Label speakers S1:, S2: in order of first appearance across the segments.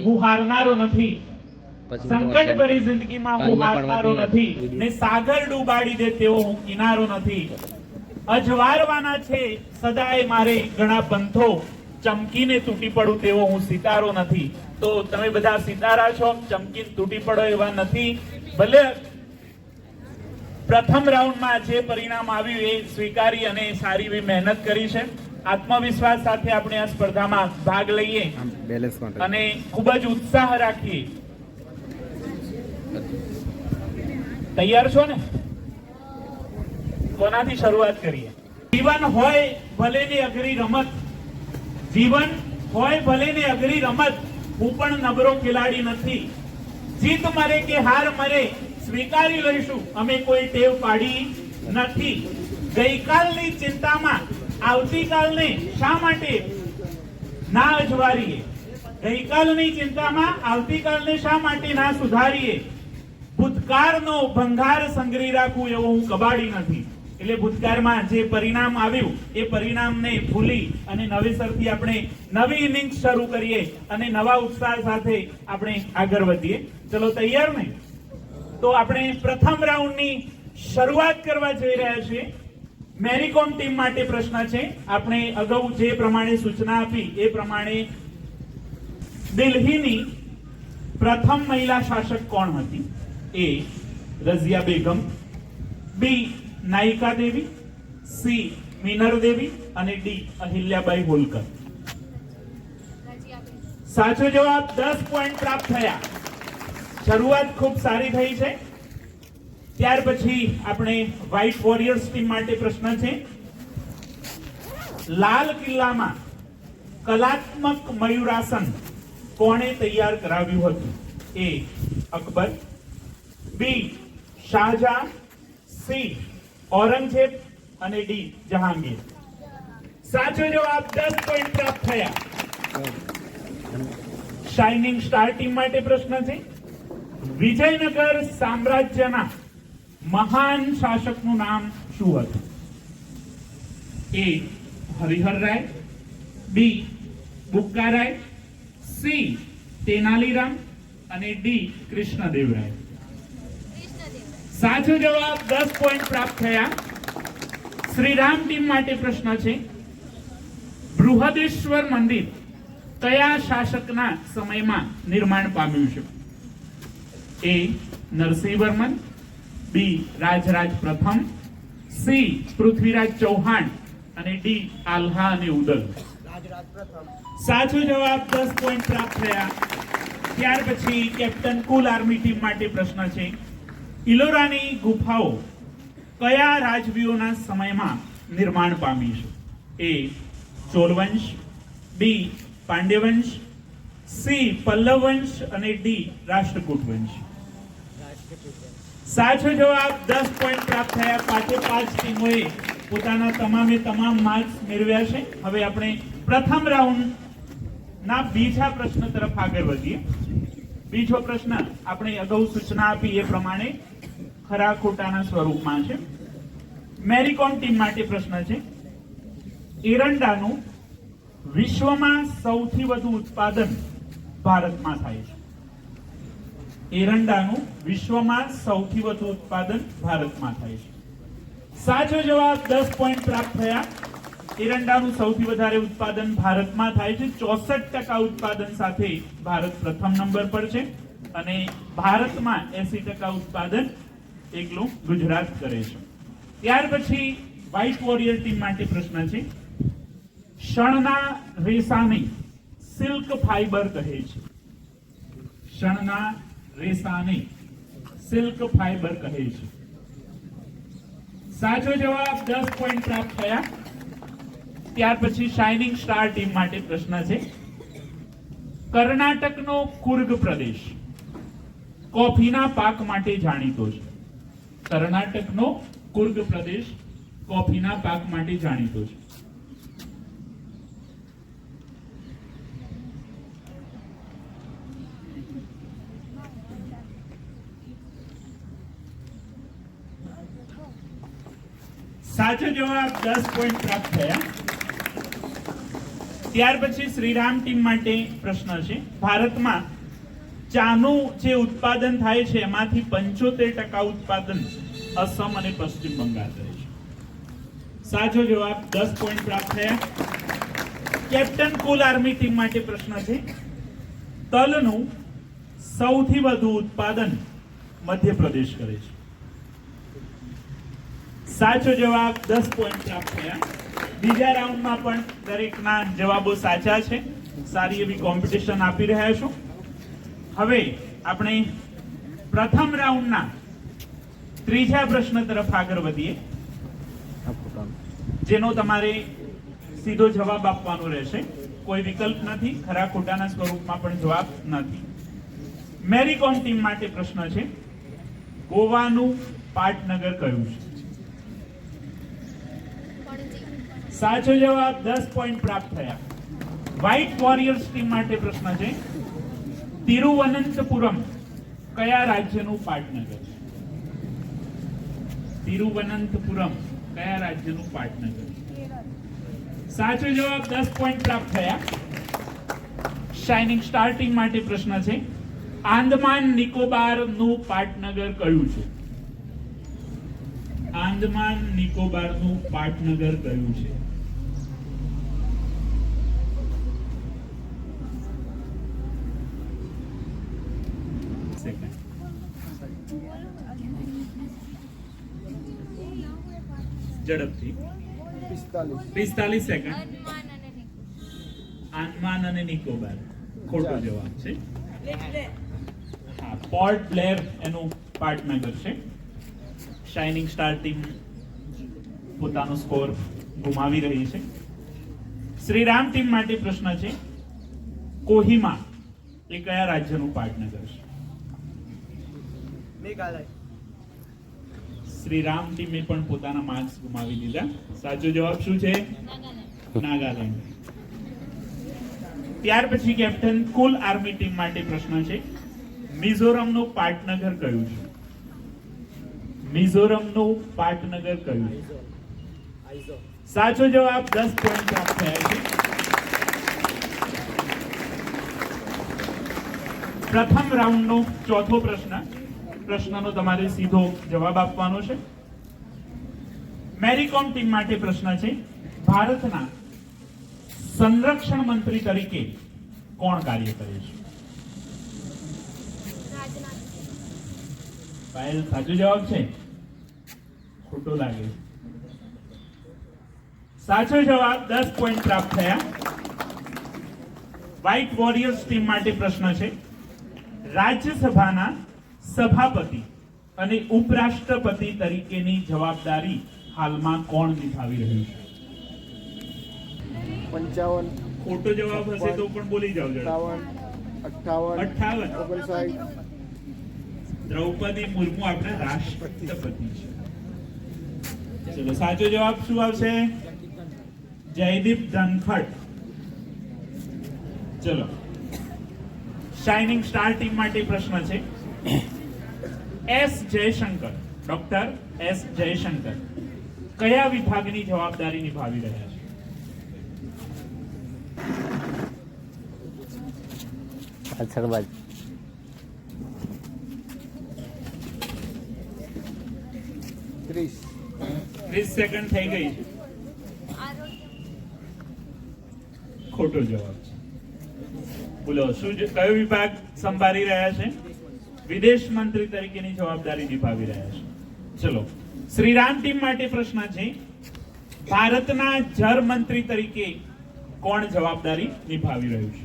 S1: હું હારનારો નથી, સંકટ ભરી જિંદગીમાં હું હારનારો નથી, ને સાગર ડૂબાડી દે તેવો હું કિનારો નથી. અજવારવાના છે સદાય મારે ઘણા પંથો, ચમકીને તૂટી પડું તેવો હું સિતારો નથી. તો તમે બધા સિતારા છો, ચમકીને તૂટી પડો એવા નથી. ભલે પ્રથમ રાઉન્ડમાં જે પરિણામ આવ્યું એ સ્વીકારી અને સારી એવી મહેનત કરી છે. આત્મવિશ્વાસ સાથે આપણે આ સ્પર્ધામાં ભાગ લઈએ અને ખૂબ જ ઉત્સાહ રાખીએ. તૈયાર છો ને? કોનાથી શરૂઆત કરીએ? જીવન હોય ભલે ને અઘરી રમત, જીવન હોય ભલે ને અઘરી રમત, હું પણ નબળો ખેલાડી નથી. જીત મરે કે હાર મરે સ્વીકારી લઈશું, અમે કોઈ ટેવ પાડી નથી. ગઈકાલની ચિંતામાં આવતીકાલને શા માટે ના અજવારીએ? ગઈકાલની ચિંતામાં આવતીકાલને શા માટે ના સુધારીએ? ભૂતકાળનો ભંગાર સંગ્રહી રાખવું એવો હું કબાડી નથી. એટલે ભૂતકાળમાં જે પરિણામ આવ્યું એ પરિણામને ભૂલી અને નવેસરથી આપણે નવી ઇનિંગ શરૂ કરીએ અને નવા ઉત્સાહ સાથે આપણે આગળ વધીએ. ચલો તૈયાર ને? તો આપણે પ્રથમ રાઉન્ડની શરૂઆત કરવા જઈ રહ્યા છીએ. મેરીકોમ ટીમ માટે પ્રશ્ન છે. આપણે અગાઉ જે પ્રમાણે સૂચના આપી એ પ્રમાણે દિલ્હીની પ્રથમ મહિલા શાસક કોણ હતી? એ રઝિયા બેગમ, બી નાયિકા દેવી, સી મીનર દેવી અને ડી અહિલ્યાબાઈ હોલકર. સાચો જવાબ 10 પોઈન્ટ પ્રાપ્ત થયા. શરૂઆત ખૂબ સારી થઈ છે. ત્યાર પછી આપણે વ્હાઇટ વોરિયર્સ ટીમ માટે પ્રશ્ન છે. લાલ કિલ્લામાં કલાત્મક મયુરાસન કોણે તૈયાર કરાવ્યું હતું? એ અકબર, બી શાહજહાં, સી ઔરંગઝેબ અને ડી જહાંગીર. સાચો જવાબ 10 પોઈન્ટ પ્રાપ્ત થયા. શાઇનિંગ સ્ટાર ટીમ માટે પ્રશ્ન છે. વિજયનગર સામ્રાજ્યના મહાન શાસકનું નામ શું હતું? એ હરિહર રાય, બી બુક્કારાય, સી તેનાલીરામ અને ડી કૃષ્ણદેવરાય. સાચો જવાબ 10 પોઈન્ટ પ્રાપ્ત થયા. શ્રીરામ ટીમ માટે પ્રશ્ન છે. બૃહદેશ્વર મંદિર કયા શાસકના સમયમાં નિર્માણ પામ્યું છે? એ નરસિંહવર્મન, બી રાજરાજ પ્રથમ, સી પૃથ્વીરાજ ચૌહાણ અને ડી આલ્હા અને ઉદલ. સાચો જવાબ 10 પોઈન્ટ પ્રાપ્ત થયા. ત્યાર પછી કેપ્ટન કુલ આર્મી ટીમ માટે પ્રશ્ન છે. ઇલોરાની ગુફાઓ કયા રાજવીઓના સમયમાં નિર્માણ પામી છે? એ ચોલવંશ, બી પાંડ્યવંશ, સી પલ્લવ વંશ અને ડી રાષ્ટ્રકૂટ વંશ. સાચો જવાબ 10 પોઈન્ટ પ્રાપ્ત થયા. પાંચે પાંચ ટીમોએ પોતાના તમામે તમામ માર્ક્સ મેળવ્યા છે. હવે આપણે પ્રથમ રાઉન્ડના બીજા પ્રશ્ન તરફ આગળ વધીએ. બીજો પ્રશ્ન આપણે અગાઉ સૂચના આપી એ પ્રમાણે ખરા ખોટાના સ્વરૂપમાં છે. મેરીકોમ ટીમ માટે પ્રશ્ન છે. એરંડાનું વિશ્વમાં સૌથી વધુ ઉત્પાદન ભારતમાં થાય છે. એરંડાનું વિશ્વમાં સૌથી વધુ ઉત્પાદન ભારતમાં થાય છે. સાચો જવાબ 10 પોઈન્ટ પ્રાપ્ત થયા. એરંડાનું સૌથી વધારે ઉત્પાદન ભારતમાં થાય છે. 64% ઉત્પાદન સાથે ભારત પ્રથમ નંબર પર છે અને ભારતમાં 80% ઉત્પાદન એકલું ગુજરાત કરે છે. ત્યાર પછી વ્હાઇટ વોરિયર ટીમ માટે પ્રશ્ન છે. શણના રેસાને સિલ્ક ફાઈબર કહે છે. શણના રેસાને સિલ્ક ફાઈબર કહે છે. સાચો જવાબ 10 પોઈન્ટ પ્રાપ્ત થયા. ત્યાર પછી શાઇનિંગ સ્ટાર ટીમ માટે પ્રશ્ન છે. કર્ણાટકનો કુર્ગ પ્રદેશ કોફીના પાક માટે જાણીતો છે. કર્ણાટકનો કુર્ગ પ્રદેશ કોફીના પાક માટે જાણીતો છે. સાચો જવાબ 10 પોઈન્ટ પ્રાપ્ત થયા. ત્યાર પછી શ્રીરામ ટીમ માટે પ્રશ્ન છે, ભારતમાં ચાનું જે ઉત્પાદન થાય છે એમાંથી 75% ઉત્પાદન અસમ અને પશ્ચિમ બંગાળ કરે છે. સાચો જવાબ 10 પોઈન્ટ પ્રાપ્ત થયા. કેપ્ટન કુલ આર્મી ટીમ માટે પ્રશ્ન છે, તલનું સૌથી વધુ ઉત્પાદન મધ્યપ્રદેશ કરે છે. સાચો જવાબ 10 પોઈન્ટ પ્રાપ્ત થયા. બીજા રાઉન્ડમાં પણ દરેકના જવાબો સાચા છે. સારી એવી કોમ્પિટિશન આપી રહ્યા છો. હવે આપણે પ્રથમ રાઉન્ડના ત્રીજા પ્રશ્ન તરફ આગળ વધીએ, જેનો તમારે સીધો જવાબ આપવાનો રહેશે. કોઈ વિકલ્પ નથી, ખરા ખોટાના સ્વરૂપમાં પણ જવાબ નથી. મેરીકોમ ટીમ માટે પ્રશ્ન છે, ગોવાનું પાટનગર કયું છે? સાચો જવાબ 10 પોઈન્ટ પ્રાપ્ત થયા. વ્હાઇટ વોરિયર્સ ટીમ માટે પ્રશ્ન છે, તિરુવનંતપુરમ કયા રાજ્યનું પાટનગર છે? તિરુવનંતપુરમ કયા રાજ્યનું પાટનગર છે? સાચો જવાબ 10 પોઈન્ટ પ્રાપ્ત થયા. શાઇનિંગ સ્ટાર ટીમ માટે પ્રશ્ન છે, આંદમાન નિકોબારનું પાટનગર કયું છે? આંદમાન નિકોબારનું પાટનગર કયું છે? ઝડપથી 45 સેકન્ડ. આંદમાન અને નિકોબાર ખોટો જવાબ છે. હા, પોર્ટ બ્લેર એનું પાટનગર છે. શાઇનિંગ સ્ટાર ટીમ પોતાનો સ્કોર ગુમાવી રહી છે. શ્રીરામ ટીમ માટે પ્રશ્ન છે, કોહિમા એ કયા રાજ્યનું પાટનગર છે?
S2: મેઘાલય.
S1: શ્રીરામ ટીમે પણ પોતાના માર્ક્સ ગુમાવી દીધા. સાચો જવાબ શું છે? નાગાલેન્ડ. ત્યાર પછી કેપ્ટન કુલ આર્મી ટીમ માટે પ્રશ્ન છે, મિઝોરમનું પાટનગર કયું છે? મિઝોરમનું પાટનગર કયું છે? સાચો જવાબ 10 પોઈન્ટ પ્રાપ્ત થયા છે. પ્રથમ રાઉન્ડનો ચોથો પ્રશ્નનો તમારે સીધો જવાબ આપવાનો છે. મેરીકોમ ટીમ માટે પ્રશ્ન છે, ભારતના સંરક્ષણ મંત્રી તરીકે કોણ કાર્ય કરે છે? પાયલ, સાચો જવાબ છે? ખોટો લાગે. સાચો જવાબ 10 પોઈન્ટ પ્રાપ્ત થયા. વ્હાઇટ વોરિયર્સ ટીમ માટે પ્રશ્ન છે, રાજ્યસભાના સભાપતિ અને ઉપરાષ્ટ્રપતિ તરીકેની જવાબદારી હાલમાં કોણ નિભાવી રહ્યું છે?
S2: 55.
S1: ખોટો જવાબ હશે તો પણ બોલી જાઓ. 58.
S2: 59.
S1: દ્રૌપદી મુર્મુ આપણે રાષ્ટ્રપતિ છે. ચલો, સાચો જવાબ શું આવશે? જયદીપ ધનખડ. ચલો, શાઇનિંગ સ્ટાર ટીમ માટે પ્રશ્ન છે, S Jaishankar, doctor S Jaishankar કયા વિભાગની જવાબદારી નિભાવી રહ્યા છે?
S3: પાછળ
S1: 30 સેકન્ડ થઈ ગઈ છે. ખોટો જવાબ છે. બોલો, કયો વિભાગ સંભાળી રહ્યા છે? વિદેશ મંત્રી તરીકેની જવાબદારી નિભાવી રહ્યા છે. ચલો, શ્રીરામ ટીમ માટે પ્રશ્ન છે, ભારતના જળ મંત્રી તરીકે કોણ જવાબદારી નિભાવી રહ્યું છે?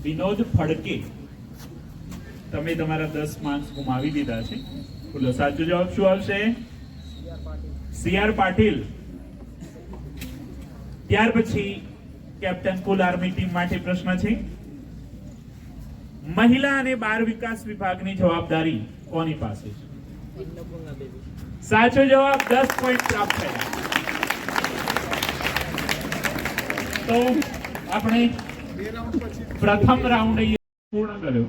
S1: વિનોદ ફડકે. તમે તમારા 10 માર્ક્સ ગુમાવી દીધા છે. બોલો, સાચો જવાબ શું આવશે? CR પાટીલ. ત્યાર પછી કેપ્ટન કુલ આર્મી ટીમ માટે પ્રશ્ન છે, મહિલા અને બાળ વિકાસ વિભાગની જવાબદારી કોની પાસે છે? સાચો જવાબ 10 પોઈન્ટ પ્રાપ્ત થયા. તો આપણે પ્રથમ રાઉન્ડ પૂર્ણ કર્યો.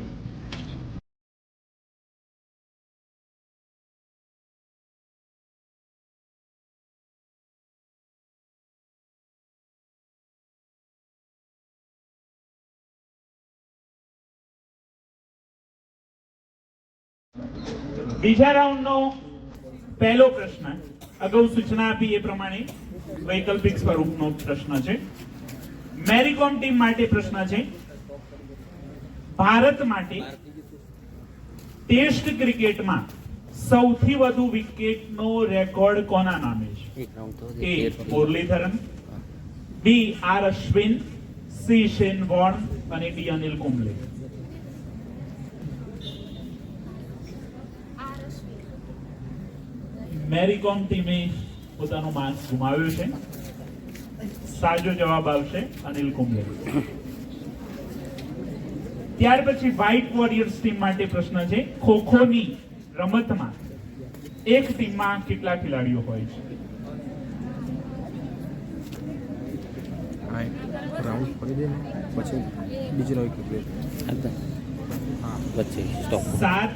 S1: બીજા રાઉન્ડનો પહેલો પ્રશ્ન અગાઉ સૂચના આપી એ પ્રમાણે વૈકલ્પિક સ્વરૂપનો પ્રશ્ન છે. મેરીકોમ ટીમ માટે પ્રશ્ન છે, ભારત માટે ટેસ્ટ ક્રિકેટમાં સૌથી વધુ વિકેટનો રેકોર્ડ કોના નામે છે?
S3: એક રાઉન્ડ તો
S1: A Muralidharan, B R Ashwin, C Shane Warne અને ડી અનિલ કુંબલે. મેરીકોમ ટીમે પોતાનો માર્ક્સ ગુમાવ્યો છે. સાચો જવાબ આવશે અનિલ કુંબલે. ત્યાર પછી વ્હાઇટ વોરિયર્સ ટીમ માટે પ્રશ્ન છે, ખોખોની રમતમાં એક ટીમમાં કેટલા ખેલાડીઓ હોય છે?
S2: રાઉન્ડ પડી દે ને પછી બીજી રાઉન્ડ ક્લિક
S3: વચ્ચે સ્ટોપ
S1: 7,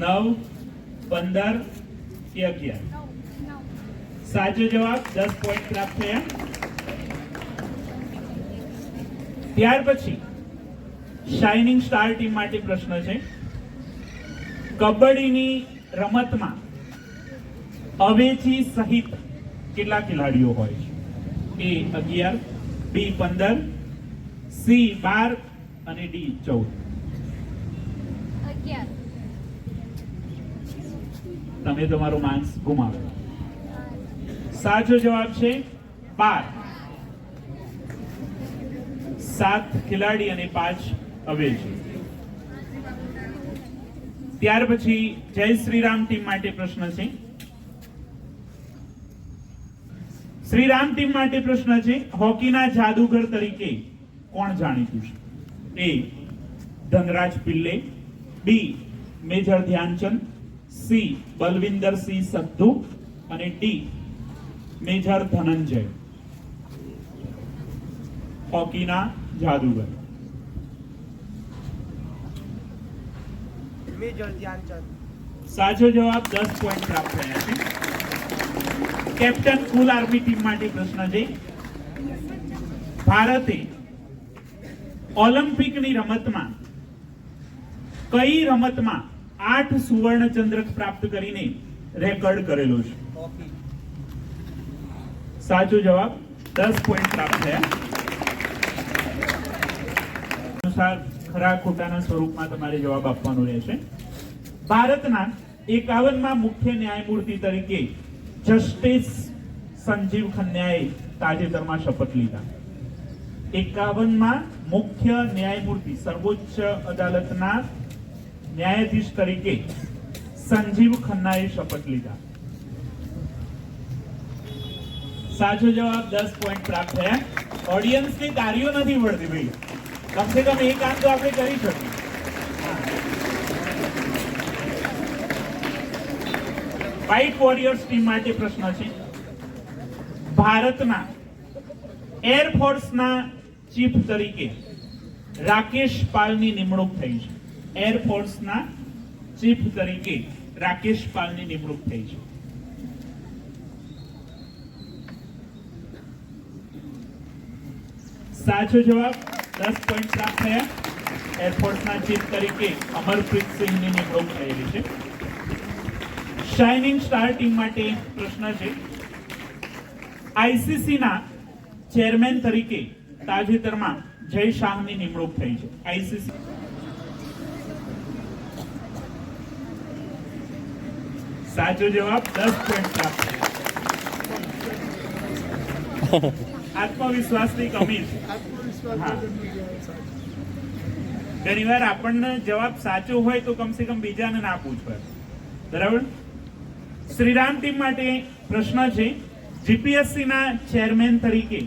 S1: 9, 15 કે 11? સાચો જવાબ 10 પોઈન્ટ પ્રાપ્ત થયા. ત્યાર પછી શાઇનિંગ સ્ટાર ટીમ માટે પ્રશ્ન છે, કબડ્ડીની રમતમાં અવેજી સહિત કેટલા ખેલાડીઓ હોય છે? એ 11, બી 15, સી 12 અને ડી 14. તમે તમારો માર્ક્સ ગુમાવ્યો. સાચો જવાબ છે 12. 7 ખેલાડી અને 5 અવેજી. ત્યાર પછી જય શ્રીરામ ટીમ માટે પ્રશ્ન છે, શ્રીરામ ટીમ માટે પ્રશ્ન છે, હોકીના જાદુગર તરીકે કોણ જાણીતું છે? A Dhanraj Pillay, B major Dhyan Chand, C Balwinder Singh Sandhu અને ડી મેજર ધનંજય. હોકીના જાદુગર.
S4: મેજર ધ્યાનચંદ.
S1: સાચો જવાબ 10 પોઈન્ટ પ્રાપ્ત થયા છે. કેપ્ટન કુલ આર્મી ટીમ માટે પ્રશ્ન છે, ભારતે ઓલિમ્પિકની રમતમાં કઈ રમતમાં 8 સુવર્ણ ચંદ્રક પ્રાપ્ત કરીને રેકોર્ડ કરેલો છે?
S4: હોકી.
S1: સાચો જવાબ 10 પોઈન્ટ પ્રાપ્ત થયા. અનુસાર ખરા ખોટાના સ્વરૂપમાં તમારે જવાબ આપવાનો રહેશે. ભારતના 51માં મુખ્ય ન્યાયમૂર્તિ તરીકે જસ્ટિસ સંજીવ ખન્નાએ તાજેતરમાં શપથ લીધા. 51માં મુખ્ય ન્યાયમૂર્તિ સર્વોચ્ચ અદાલતના ન્યાયાધીશ તરીકે સંજીવ ખન્નાએ શપથ લીધા. સાચો જવાબ 10 પોઈન્ટ પ્રાપ્ત થયા. ઓડિયન્સની તાળીઓ નથી પડતી ભાઈ, કમસે કમ એક કામ તો આપણે કરી શકીએ. વ્હાઇટ વોરિયર્સ ટીમ માટે પ્રશ્ન છે, ભારતના એરફોર્સના ચીફ તરીકે રાકેશ પાલની નિમણૂક થઈ છે. એરફોર્સના ચીફ તરીકે રાકેશ પાલની નિમણૂક થઈ છે. સાચો જવાબ 10 પોઈન્ટ પ્રાપ્ત થયા. એરફોર્સના ચીફ તરીકે અમરપ્રીત સિંહની નિમણૂક થયેલી છે. શાઇનિંગ સ્ટાર ટીમ માટે પ્રશ્ન છે, આઈસીસીના ચેરમેન તરીકે તાજેતરમાં જય શાહની નિમણૂક થઈ છે. આઈસીસી. સાચો જવાબ 10 પોઈન્ટ પ્રાપ્ત થયા. આત્મવિશ્વાસની કમી છે. હા. ઘણીવાર આપણને જવાબ સાચો હોય તો કમસે કમ બીજાને ના પૂછવાય. બરાબર. શ્રીરામ ટીમ માટે પ્રશ્ન છે, જીપીએસસી ના ચેરમેન તરીકે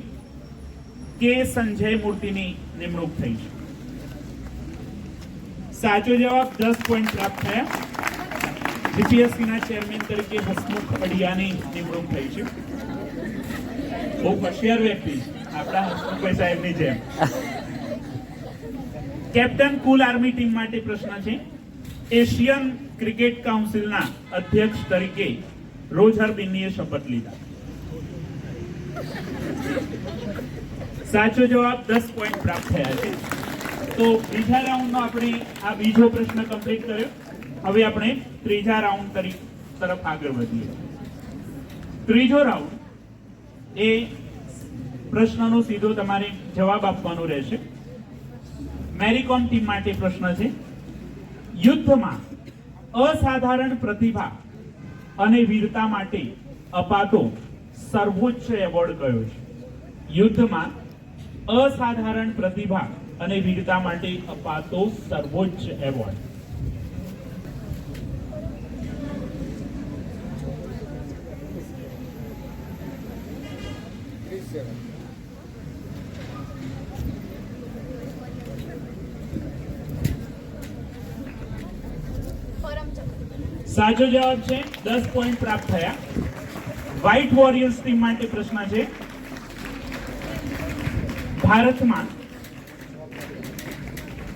S1: કે સંજય મૂર્તિની નિમણૂક થઈ છે. સાચો જવાબ 10 પોઈન્ટ પ્રાપ્ત થયા. જીપીએસસી ના ચેરમેન તરીકે હસમુખ અડિયાની નિમણૂક થઈ છે. બહુ હોશિયાર વ્યક્તિ આપણા હસમુખભાઈ સાહેબની જેમ. કેપ્ટન કુલ આર્મી ટીમ માટે પ્રશ્ન છે, એશિયન ક્રિકેટ કાઉન્સિલના અધ્યક્ષ તરીકે રોજર બિન્નીએ શપથ લીધા. સાચો જવાબ 10 પોઈન્ટ પ્રાપ્ત થયા છે. તો બીજા રાઉન્ડનો આપણે આ બીજો પ્રશ્ન કમ્પ્લીટ કર્યો. હવે આપણે ત્રીજા રાઉન્ડ તરફ આગળ વધીએ. ત્રીજો રાઉન્ડ એ પ્રશ્નનો સીધો તમારે જવાબ આપવાનો રહેશે. મેરીકોમ ટીમ માટે પ્રશ્ન છે, યુદ્ધમાં અસાધારણ પ્રતિભા અને વીરતા માટે અપાતો સર્વોચ્ચ એવોર્ડ કયો છે? યુદ્ધમાં અસાધારણ પ્રતિભા અને વીરતા માટે અપાતો સર્વોચ્ચ એવોર્ડ. સાચો જવાબ છે. 10 પોઈન્ટ પ્રાપ્ત થયા. વ્હાઇટ વોરિયર્સ ટીમ માટે પ્રશ્ન છે, ભારતમાં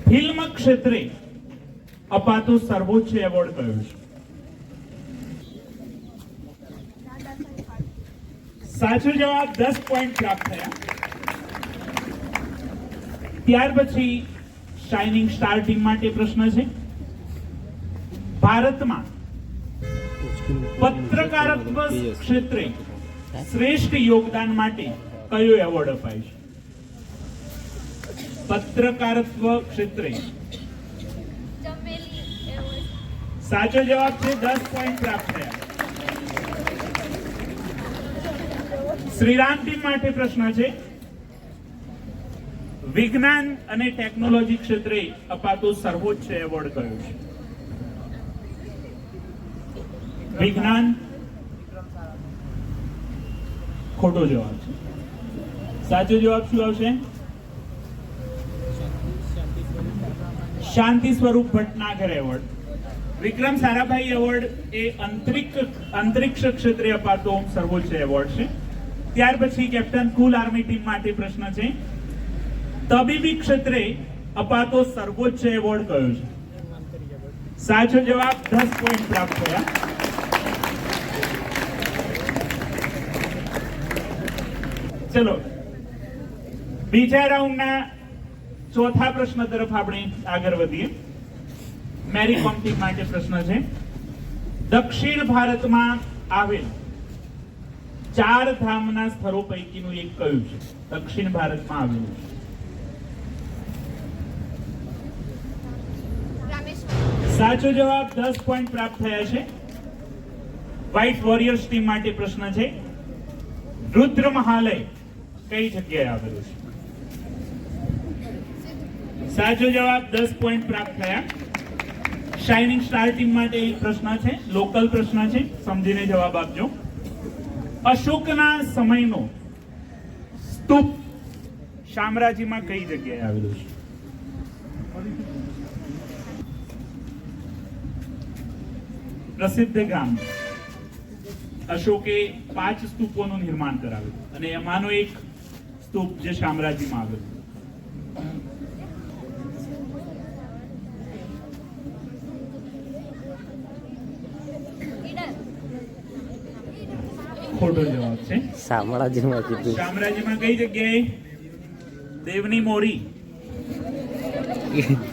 S1: ફિલ્મ ક્ષેત્રે અપાતો સર્વોચ્ચ એવોર્ડ કયો છે? સાચો જવાબ 10 પોઈન્ટ પ્રાપ્ત થયા. ત્યાર પછી શાઇનિંગ સ્ટાર ટીમ માટે પ્રશ્ન છે, ભારતમાં પત્રકારત્વ ક્ષેત્રે શ્રેષ્ઠ યોગદાન માટે કયો એવોર્ડ અપાય છે? પત્રકારત્વ ક્ષેત્રે. સાચો જવાબ છે. 10 પોઈન્ટ પ્રાપ્ત થયા. શ્રીરામ ટીમ માટે પ્રશ્ન છે, વિજ્ઞાન અને ટેકનોલોજી ક્ષેત્રે અપાતો સર્વોચ્ચ એવોર્ડ કયો છે? વિજ્ઞાન. ખોટો જવાબ છે. સાચો જવાબ શું આવશે? શાંતિ સ્વરૂપ ભટનાગર એવોર્ડ. વિક્રમ સારાભાઈ એવોર્ડ એ અંતરિક્ષ ક્ષેત્રે અપાતો સર્વોચ્ચ એવોર્ડ છે. ત્યાર પછી કેપ્ટન કુલ આર્મી ટીમ માટે પ્રશ્ન છે, તબીબી ક્ષેત્રે અપાતો સર્વોચ્ચ એવોર્ડ કયો છે? સાચો જવાબ. 10 પોઈન્ટ પ્રાપ્ત થયા. ચલો બીજા રાઉન્ડના ચોથા પ્રશ્ન તરફ આપણે આગળ વધીએ. મેરીકોમ ટીમ માટે પ્રશ્ન છે, દક્ષિણ ભારતમાં આવેલ 4 ધામના સ્થળો પૈકીનું એક કયું છે? દક્ષિણ ભારતમાં આવેલું છે. સાચો જવાબ. 10 પોઈન્ટ પ્રાપ્ત થયા છે. વ્હાઇટ વોરિયર્સ ટીમ માટે પ્રશ્ન છે, રુદ્ર મહાલય કઈ જગ્યાએ આવેલું છે? સાચો જવાબ. 10 પોઈન્ટ પ્રાપ્ત થયા. શાઇનિંગ સ્ટાર ટીમ માટે એક પ્રશ્ન છે, લોકલ પ્રશ્ન છે, સમજીને જવાબ આપજો. અશોકના સમયનો સ્તૂપ શામળાજીમાં કઈ જગ્યાએ આવેલું છે? પ્રસિદ્ધ ગામ. અશોકે 5 સ્તૂપોનું નિર્માણ કરાવ્યું અને એમાંનો એક સ્તૂપ જે શામળાજીમાં આવેલું. ખોટો જવાબ છે.
S3: શામળાજીમાં કીધું.
S1: શામળાજીમાં કઈ જગ્યાએ? દેવની મોરી.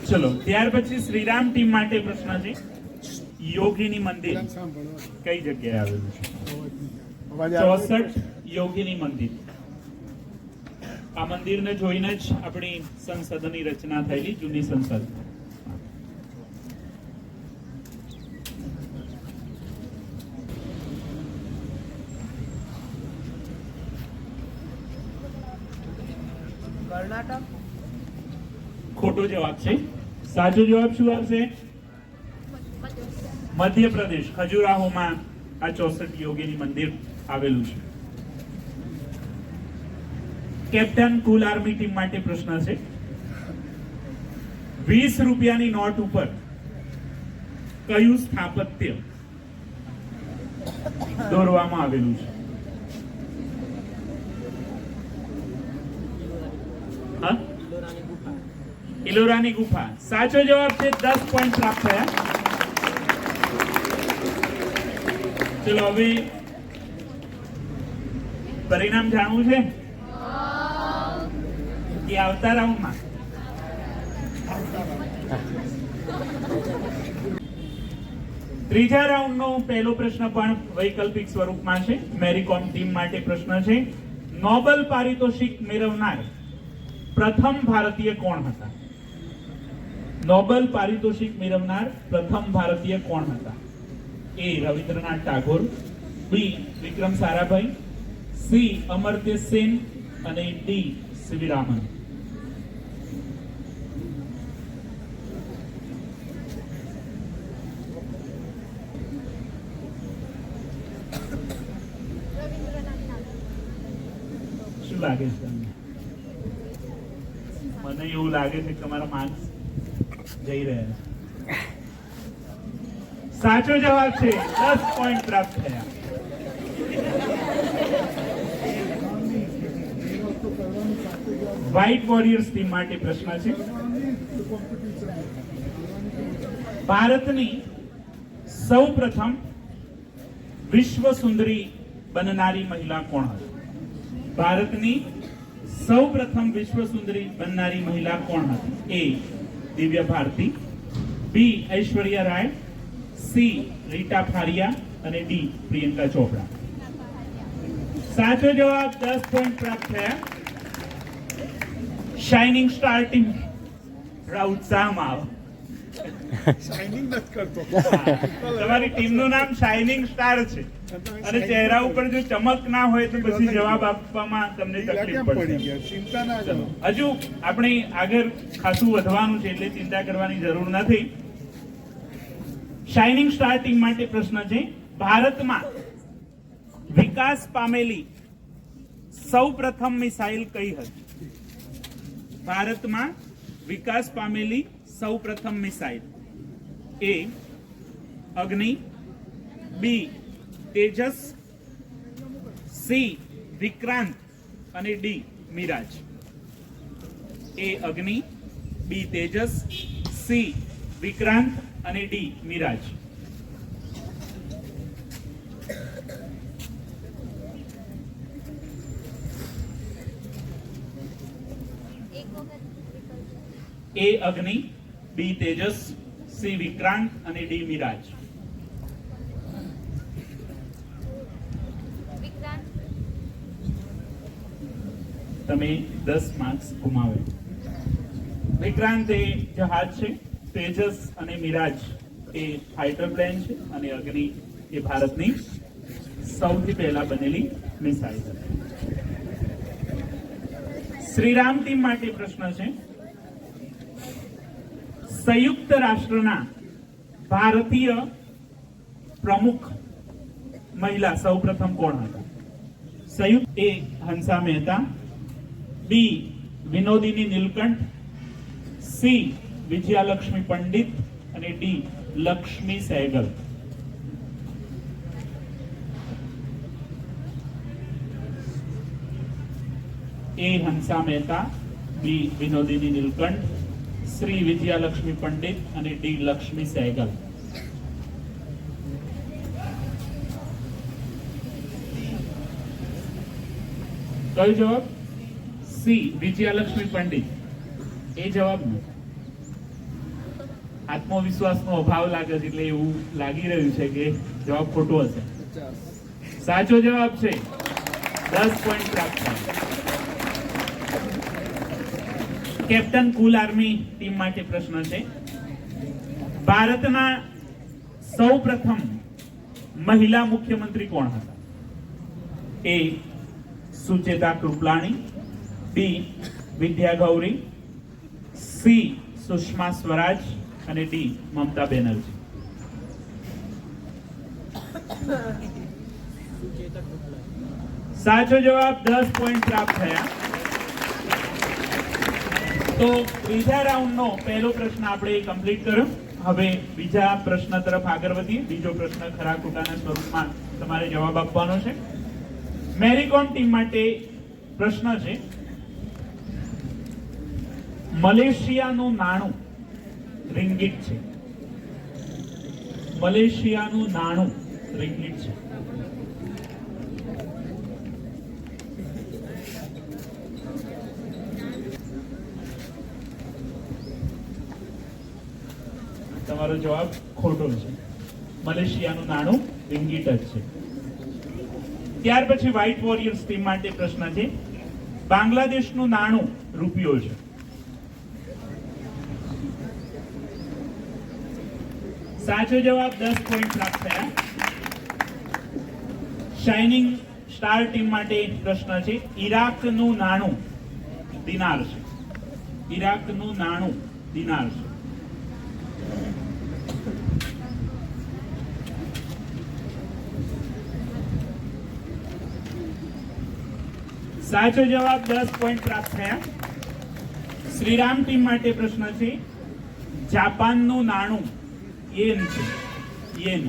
S1: ચલો ત્યાર પછી શ્રીરામ ટીમ માટે પ્રશ્ન છે, યોગીની મંદિર કઈ જગ્યાએ આવેલું છે? 64 યોગીની મંદિર. આ મંદિરને જોઈને જ આપણી સંસદની રચના થયેલી, જૂની સંસદ.
S4: કર્ણાટક.
S1: ખોટો જવાબ છે. સાચો જવાબ શું આવશે? મધ્યપ્રદેશ. ખજુરાહોમાં આ 64 યોગીની મંદિર આવેલું છે. કેપ્ટન કુલ આર્મી ટીમ માટે પ્રશ્ન છે, 20 રૂપિયાની નોટ ઉપર કયું સ્થાપત્ય દોરવામાં આવેલું છે? ઇલોરાની ગુફા. સાચો જવાબ છે. 10 પોઈન્ટ પ્રાપ્ત થયા. ચલો હવે પરિણામ જાણવું છે કે આવતા રાઉન્ડમાં? ત્રીજા રાઉન્ડનો પહેલો પ્રશ્ન પણ વૈકલ્પિક સ્વરૂપમાં છે. મેરી કોમ ટીમ માટે પ્રશ્ન છે, નોબેલ પારિતોષિક મેળવનાર પ્રથમ ભારતીય કોણ હતા? નોબેલ પારિતોષિક મેળવનાર પ્રથમ ભારતીય કોણ હતા? એ રવિન્દ્રનાથ ટાગોર, બી વિક્રમ સારાભાઈ, સી અમર્ત્ય સેન અને ડી સીવી રામન. શું લાગે છે તમને? મને એવું લાગે છે કે તમારા માર્ક્સ જઈ રહ્યા છે. સાચો જવાબ છે, 10 પોઈન્ટ પ્રાપ્ત થયા. વ્હાઇટ વોરિયર્સ ટીમ માટે પ્રશ્ન છે, ભારતની સૌ પ્રથમ વિશ્વ સુંદરી બનનારી મહિલા કોણ હતી? ભારતની સૌ પ્રથમ વિશ્વ સુંદરી બનનારી મહિલા કોણ હતી? એ દિવ્યા ભારતી, બી ઐશ્વર્યા રાય, સી રીટા ફારિયા અને ડી પ્રિયંકા ચોપડા. સાચો જવાબ, 10 પોઈન્ટ પ્રાપ્ત થયા. શાઇનિંગ સ્ટાર ટીમ ઉત્સાહમાં આવો.
S4: શાઇનિંગ નથી કરતો.
S1: તમારી ટીમનું નામ શાઇનિંગ સ્ટાર છે અને ચહેરા ઉપર જો ચમક ના હોય તો પછી જવાબ આપવામાં તમને તકલીફ
S4: પડી
S1: પડશે.
S4: ગયા, ચિંતા ના કરો.
S1: હજુ આપણે આગળ ખાસું વધવાનું છે એટલે ચિંતા કરવાની જરૂર નથી. શાઇનિંગ સ્ટાર ટીમ માટે પ્રશ્ન છે, ભારતમાં વિકાસ પામેલી સૌ પ્રથમ મિસાઇલ કઈ હતી? ભારતમાં વિકાસ પામેલી સૌ પ્રથમ મિસાઇલ. એ અગ્નિ, બી તેજસ, સી વિક્રાંત અને ડી મિરાજ. એ અગ્નિ, બી તેજસ, સી વિક્રાંત અને ડી મિરાજ. એ અગ્નિ, બી તેજસ, સી વિક્રાંત અને ડી મિરાજ. તમે 10 માર્ક્સ ગુમાવે. વિક્રાંત એ જહાજ છે, તેજસ અને મિરાજ એ ફાઇટર પ્લેન છે અને અગ્નિ એ ભારતની સૌથી પહેલા બનેલી મિસાઇલ છે. શ્રીરામ ટીમ માટે પ્રશ્ન છે, સંયુક્ત રાષ્ટ્રના ભારતીય પ્રમુખ મહિલા સૌપ્રથમ કોણ હતા? સંયુક્ત. એ હંસા મહેતા, બી વિનોદિની નીલકંઠ, સી વિજયાલક્ષ્મી પંડિત અને ડી લક્ષ્મી સહેગલ. એ હંસા મહેતા, બી વિનોદિની નીલકંઠ, શ્રી વિજયાલક્ષ્મી પંડિત અને ડી લક્ષ્મી સહેગલ. કયો જવાબ? સી વિજયાલક્ષ્મી પંડિત. એ જવાબ નથી. આત્મવિશ્વાસનો અભાવ લાગે છે એટલે એવું લાગી રહ્યું છે કે જવાબ ખોટો હશે. સાચો જવાબ છે, 10 પોઈન્ટ પ્રાપ્ત થાય. કેપ્ટન કુલ આર્મી ટીમ માટે પ્રશ્ન છે, ભારતના સૌ પ્રથમ મહિલા મુખ્યમંત્રી કોણ હતા? એ સુચેતા કૃપલાણી, બી વિદ્યા ગૌરી, સી સુષ્મા સ્વરાજ અને ડી મમતા બેનર્જી. સાચો જવાબ, 10 પોઈન્ટ પ્રાપ્ત થયા. તો ત્રીજા રાઉન્ડનો પહેલો પ્રશ્ન આપણે કમ્પ્લીટ કર્યો. હવે બીજા પ્રશ્ન તરફ આગળ વધીએ. બીજો પ્રશ્ન ખરા ખોટાના સ્વરૂપમાં તમારે જવાબ આપવાનો છે. મેરી કોમ ટીમ માટે પ્રશ્ન છે, મલેશિયાનું નાણું રિંગિટ છે. મલેશિયાનું નાણું રિંગિટ છે. તમારો જવાબ ખોટો છે. મલેશિયાનું નાણું રિંગીટ જ છે. ત્યાર પછી વ્હાઇટ વોરિયર્સ ટીમ માટે પ્રશ્ન છે. બાંગ્લાદેશનું નાણું રૂપિયો છે. સાચો જવાબ 10 પોઈન્ટ પ્રાપ્ત થયા. શાઇનિંગ સ્ટાર ટીમ માટે પ્રશ્ન છે. ઈરાકનું નાણું દિનાર છે. ઈરાકનું નાણું દિનાર છે. સાચો જવાબ 10 પોઈન્ટ પ્રાપ્ત થયા. શ્રીરામ ટીમ માટે પ્રશ્ન છે. જાપાનનું નાણું યેન છે. યેન.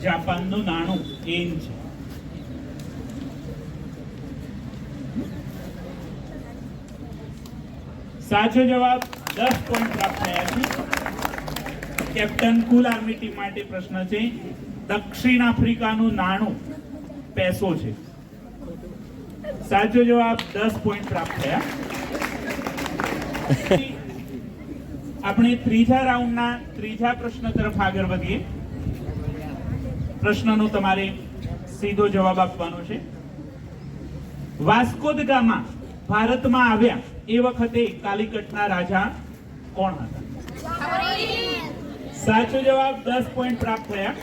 S1: જાપાનનું નાણું યેન છે. સાચો જવાબ 10 પોઈન્ટ પ્રાપ્ત થયા છે. કેપ્ટન કુલ આર્મી ટીમ માટે પ્રશ્ન છે. દક્ષિણ આફ્રિકાનું નાણું પેસો છે. સાચો જવાબ 10 પોઈન્ટ પ્રાપ્ત થયા. આપણે ત્રીજા રાઉન્ડના ત્રીજા પ્રશ્ન તરફ આગળ વધીએ. પ્રશ્નનો તમારે સીધો જવાબ આપવાનો છે. વાસ્કો દ ગામા ભારતમાં આવ્યા એ વખતે કાલિકટના રાજા કોણ હતા? સાચો જવાબ 10 પોઈન્ટ પ્રાપ્ત થયા.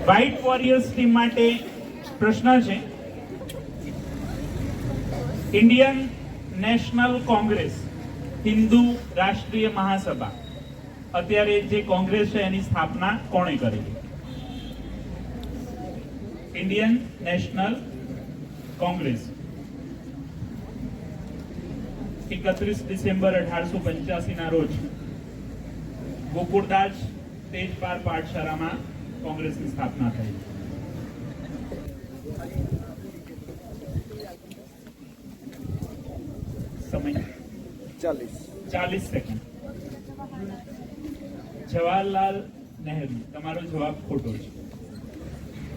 S1: વ્હાઇટ વોરિયર્સ ટીમ માટે પ્રશ્ન છે. ઇન્ડિયન નેશનલ કોંગ્રેસ હિન્દુ રાષ્ટ્રીય મહાસભા અત્યારે જે કોંગ્રેસ છે એની સ્થાપના કોણે કરેલી? ઇન્ડિયન નેશનલ કોંગ્રેસ 31 ડિસેમ્બર 1885 ના રોજ ગોકુળદાસ તેજપાલ પાઠશાળામાં કોંગ્રેસની સ્થાપના થઈ. સમય 40 સેકન્ડ. જવાહરલાલ નહેરુ. તમારો જવાબ ખોટો છે.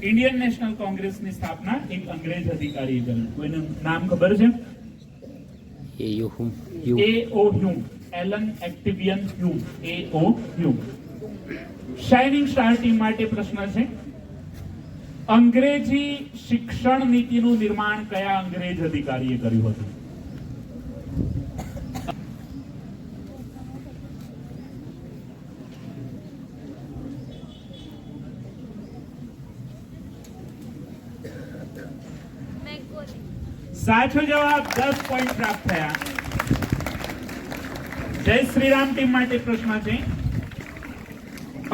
S1: ઇન્ડિયન નેશનલ કોંગ્રેસની સ્થાપના એક અંગ્રેજ અધિકારીએ કરી. કોઈનું નામ ખબર છે? A.O. Hume. Allan Octavian Hume. A.O. Hume. Shining star team માટે પ્રશ્ન છે. અંગ્રેજી શિક્ષણ નીતિનું નિર્માણ કયા અંગ્રેજ અધિકારીએ કર્યું હતું? સાચો જવાબ 10 પોઈન્ટ પ્રાપ્ત થયા. જય શ્રીરામ ટીમ માટે પ્રશ્ન છે.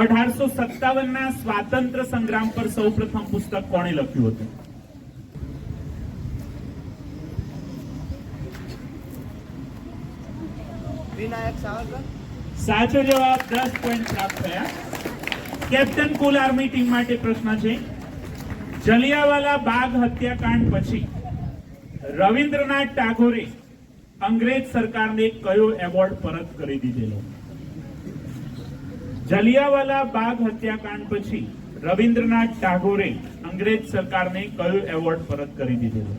S1: 1857 ના સ્વાતંત્ર્ય સંગ્રામ પર સૌપ્રથમ પુસ્તક કોણે લખ્યું હતું? સાચો જવાબ 10 પોઈન્ટ પ્રાપ્ત થયા. કેપ્ટન કુલ આર્મી ટીમ માટે પ્રશ્ન છે. જલિયાવાલા બાગ હત્યાકાંડ પછી રવિન્દ્રનાથ ટાગોરે અંગ્રેજ સરકારને કયો એવોર્ડ પરત કરી દીધેલો? જલિયાવાલા બાગ હત્યાકાંડ પછી રવિન્દ્રનાથ ટાગોરે અંગ્રેજ સરકારને કયો એવોર્ડ પરત કરી દીધેલો?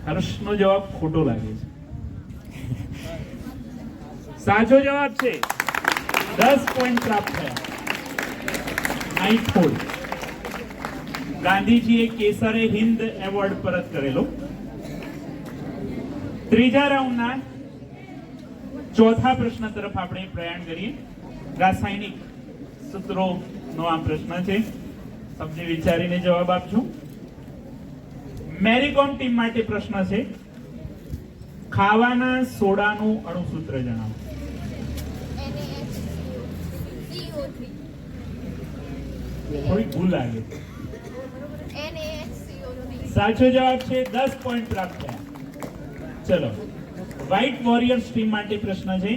S1: હર્ષનો જવાબ ખોટો લાગે છે. સાચો જવાબ છે. 10 પોઈન્ટ પ્રાપ્ત થયા. નાઇટહોડ. ગાંધીજીએ કેસરે હિન્દ એવોર્ડ પરત કરેલો. ત્રીજા રાઉન્ડના ચોથા પ્રશ્ન તરફ આપણે પ્રયાણ કરીએ. રાસાયણિક સૂત્રોનો આ પ્રશ્ન છે. સમજી વિચારીને જવાબ આપજો. મેરીકોમ ટીમ માટે પ્રશ્ન છે. ખાવાના સોડાનું અણુસૂત્ર જણાવો. થોડી ભૂલ લાગે. સાચો જવાબ છે. 10 પોઈન્ટ પ્રાપ્ત થયા. ચલો, વ્હાઇટ વોરિયર્સ ટીમ માટે પ્રશ્ન છે.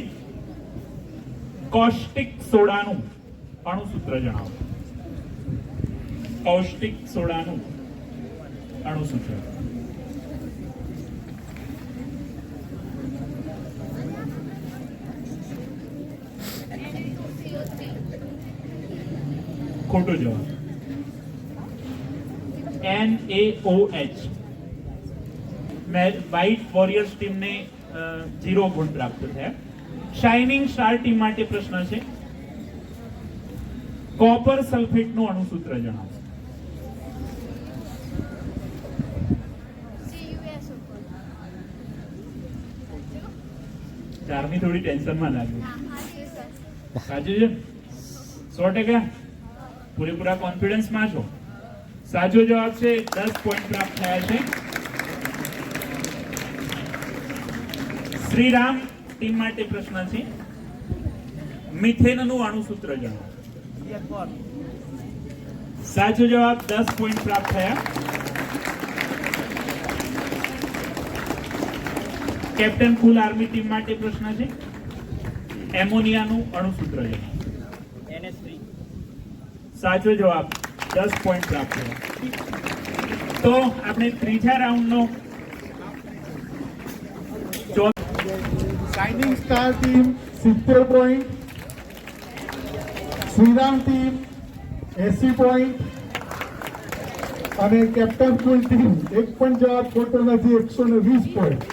S1: કોસ્ટિક સોડાનું અણુસૂત્ર જણાવો. કોસ્ટિક સોડાનું અણુસૂત્ર. ખોટો જવાબ. NaOH. વ્હાઇટ વોરિયર્સ ટીમને 0 ગુણ પ્રાપ્ત થયા. શાઇનિંગ સ્ટાર ટીમ માટે પ્રશ્ન છે, કોપર સલ્ફેટનું અણુસૂત્ર જણાવો. ચારમી થોડી ટેન્શનમાં લાગ્યું. સાચું છે? 100% પૂરેપૂરા કોન્ફિડન્સમાં છો? સાચો જવાબ છે. 10 પોઈન્ટ પ્રાપ્ત થયા છે. શ્રીરામ ટીમ માટે પ્રશ્ન છે, મિથેનનું અણુસૂત્ર જણાવો. સાચો જવાબ. 10 પોઈન્ટ પ્રાપ્ત થયા. કેપ્ટન ફૂલ આર્મી ટીમ માટે પ્રશ્ન છે, એમોનિયાનું અણુસૂત્ર જણાવો. સાચો જવાબ. 10 પોઈન્ટ પ્રાપ્ત થયા. તો આપણે ત્રીજા રાઉન્ડનો
S4: shining star team 70 point, Shriram team 80 point અને કેપ્ટન ફૂલ ટીમ એક પણ જવાબ ખોટો નથી 120 પોઈન્ટ.